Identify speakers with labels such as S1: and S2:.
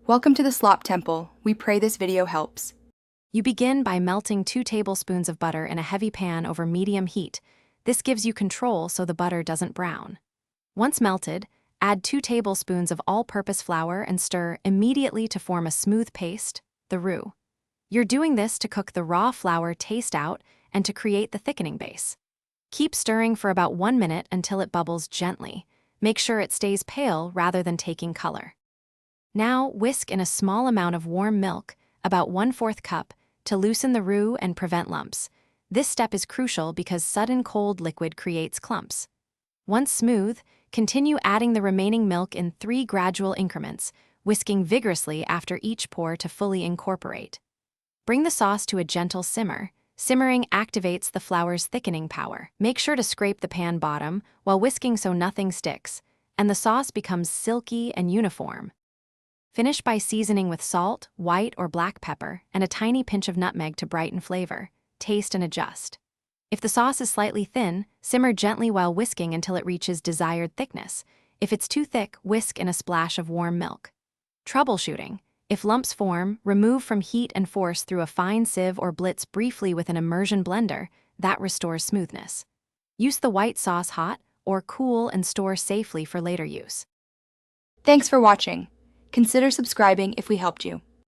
S1: Welcome to the Slop Temple. We pray this video helps.
S2: You begin by melting 2 tablespoons of butter in a heavy pan over medium heat. This gives you control so the butter doesn't brown. Once melted, add 2 tablespoons of all-purpose flour and stir immediately to form a smooth paste, the roux. You're doing this to cook the raw flour taste out and to create the thickening base. Keep stirring for about 1 minute until it bubbles gently. Make sure it stays pale rather than taking color. Now whisk in a small amount of warm milk, about 1/4 cup, to loosen the roux and prevent lumps. This step is crucial because sudden cold liquid creates clumps. Once smooth, continue adding the remaining milk in 3 gradual increments, whisking vigorously after each pour to fully incorporate. Bring the sauce to a gentle simmer. Simmering activates the flour's thickening power. Make sure to scrape the pan bottom while whisking so nothing sticks, and the sauce becomes silky and uniform. Finish by seasoning with salt, white or black pepper, and a tiny pinch of nutmeg to brighten flavor. Taste and adjust. If the sauce is slightly thin, simmer gently while whisking until it reaches desired thickness. If it's too thick, whisk in a splash of warm milk. Troubleshooting. If lumps form, remove from heat and force through a fine sieve or blitz briefly with an immersion blender. That restores smoothness. Use the white sauce hot or cool and store safely for later use.
S1: Thanks for watching. Consider subscribing if we helped you.